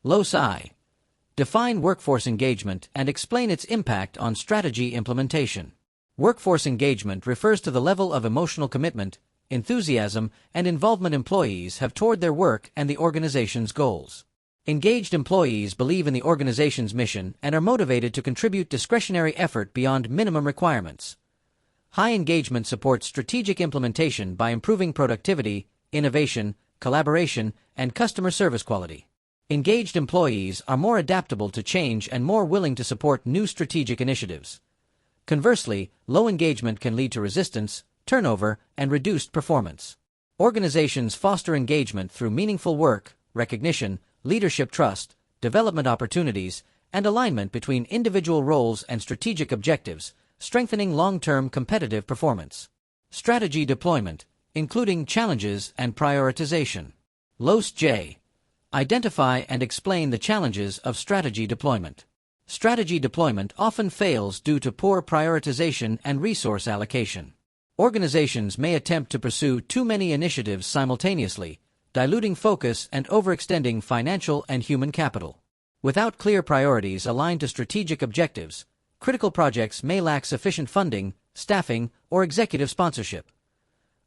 Csca. Define workforce engagement and explain its impact on strategy implementation. Workforce engagement refers to the level of emotional commitment, enthusiasm, and involvement employees have toward their work and the organization's goals. Engaged employees believe in the organization's mission and are motivated to contribute discretionary effort beyond minimum requirements. High engagement supports strategic implementation by improving productivity, innovation, collaboration, and customer service quality. Engaged employees are more adaptable to change and more willing to support new strategic initiatives. Conversely, low engagement can lead to resistance, turnover, and reduced performance. Organizations foster engagement through meaningful work, recognition, leadership trust, development opportunities, and alignment between individual roles and strategic objectives, strengthening long-term competitive performance. Strategy deployment, including challenges and prioritization. Csca. Identify and explain the challenges of strategy deployment. Strategy deployment often fails due to poor prioritization and resource allocation. Organizations may attempt to pursue too many initiatives simultaneously, diluting focus and overextending financial and human capital. Without clear priorities aligned to strategic objectives, critical projects may lack sufficient funding, staffing, or executive sponsorship.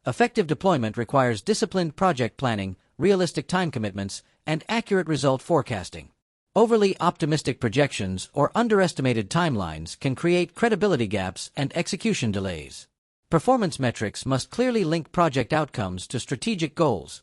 Effective deployment requires disciplined project planning, realistic time commitments, and accurate result forecasting. Overly optimistic projections or underestimated timelines can create credibility gaps and execution delays. Performance metrics must clearly link project outcomes to strategic goals.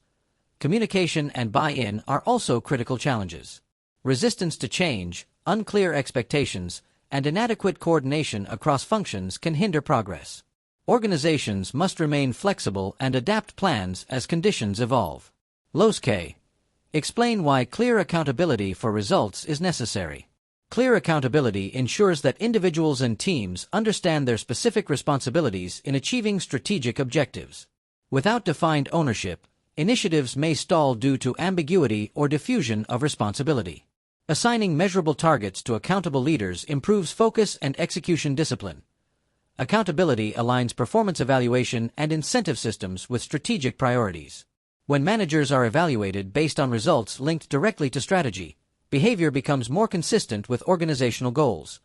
Communication and buy-in are also critical challenges. Resistance to change, unclear expectations, and inadequate coordination across functions can hinder progress. Organizations must remain flexible and adapt plans as conditions evolve. Csca. Explain why clear accountability for results is necessary. Clear accountability ensures that individuals and teams understand their specific responsibilities in achieving strategic objectives. Without defined ownership, initiatives may stall due to ambiguity or diffusion of responsibility. Assigning measurable targets to accountable leaders improves focus and execution discipline. Accountability aligns performance evaluation and incentive systems with strategic priorities. When managers are evaluated based on results linked directly to strategy, behavior becomes more consistent with organizational goals.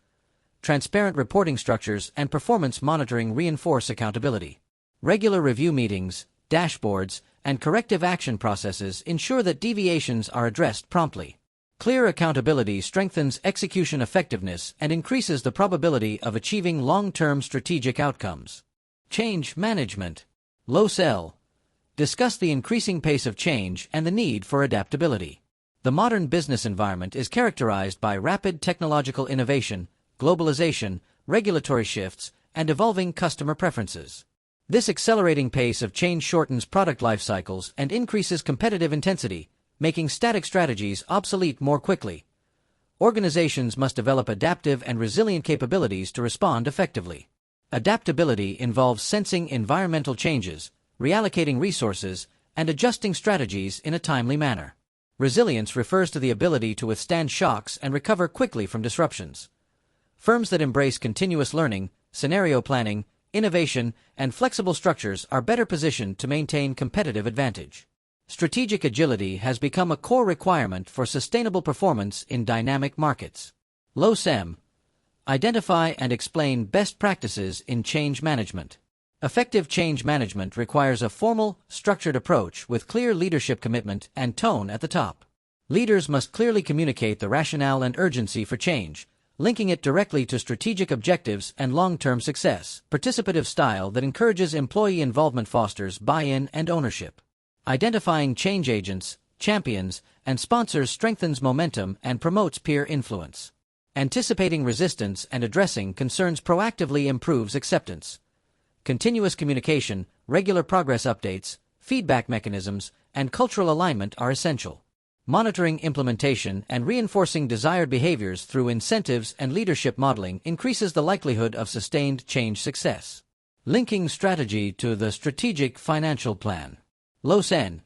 Transparent reporting structures and performance monitoring reinforce accountability. Regular review meetings, dashboards, and corrective action processes ensure that deviations are addressed promptly. Clear accountability strengthens execution effectiveness and increases the probability of achieving long-term strategic outcomes. Change management. Csca. Discuss the increasing pace of change and the need for adaptability. The modern business environment is characterized by rapid technological innovation, globalization, regulatory shifts, and evolving customer preferences. This accelerating pace of change shortens product life cycles and increases competitive intensity, making static strategies obsolete more quickly. Organizations must develop adaptive and resilient capabilities to respond effectively. Adaptability involves sensing environmental changes, reallocating resources, and adjusting strategies in a timely manner. Resilience refers to the ability to withstand shocks and recover quickly from disruptions. Firms that embrace continuous learning, scenario planning, innovation, and flexible structures are better positioned to maintain competitive advantage. Strategic agility has become a core requirement for sustainable performance in dynamic markets. Csca. Identify and explain best practices in change management. Effective change management requires a formal, structured approach with clear leadership commitment and tone at the top. Leaders must clearly communicate the rationale and urgency for change, linking it directly to strategic objectives and long-term success. Participative style that encourages employee involvement fosters buy-in and ownership. Identifying change agents, champions, and sponsors strengthens momentum and promotes peer influence. Anticipating resistance and addressing concerns proactively improves acceptance. Continuous communication, regular progress updates, feedback mechanisms, and cultural alignment are essential. Monitoring implementation and reinforcing desired behaviors through incentives and leadership modeling increases the likelihood of sustained change success. Linking strategy to the strategic financial plan. Csca.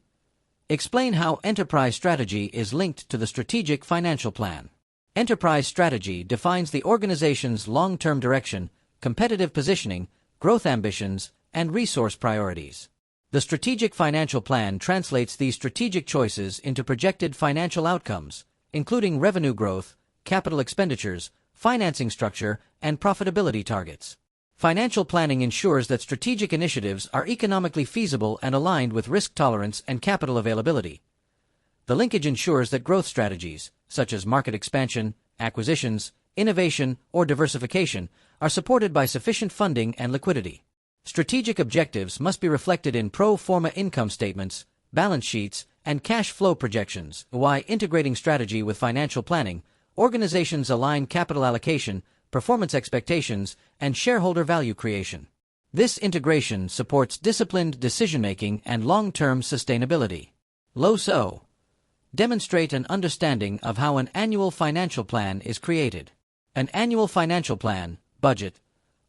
Explain how enterprise strategy is linked to the strategic financial plan. Enterprise strategy defines the organization's long-term direction, competitive positioning, growth ambitions, and resource priorities. The strategic financial plan translates these strategic choices into projected financial outcomes, including revenue growth, capital expenditures, financing structure, and profitability targets. Financial planning ensures that strategic initiatives are economically feasible and aligned with risk tolerance and capital availability. The linkage ensures that growth strategies, such as market expansion, acquisitions, innovation, or diversification, are supported by sufficient funding and liquidity. Strategic objectives must be reflected in pro forma income statements, balance sheets, and cash flow projections. By integrating strategy with financial planning, organizations align capital allocation, performance expectations, and shareholder value creation. This integration supports disciplined decision-making and long-term sustainability. So, demonstrate an understanding of how an annual financial plan is created. An annual financial plan, budget,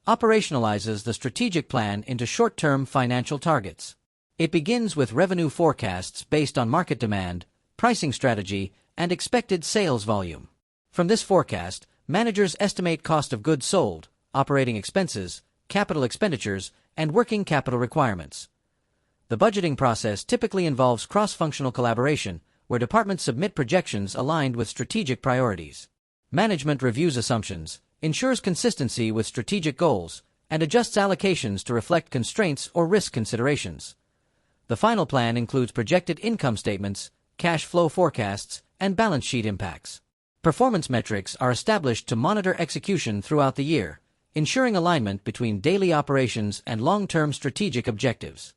operationalizes the strategic plan into short-term financial targets. It begins with revenue forecasts based on market demand, pricing strategy, and expected sales volume. From this forecast, managers estimate cost of goods sold, operating expenses, capital expenditures, and working capital requirements. The budgeting process typically involves cross-functional collaboration, where departments submit projections aligned with strategic priorities. Management reviews assumptions, ensures consistency with strategic goals, and adjusts allocations to reflect constraints or risk considerations. The final plan includes projected income statements, cash flow forecasts, and balance sheet impacts. Performance metrics are established to monitor execution throughout the year, ensuring alignment between daily operations and long-term strategic objectives.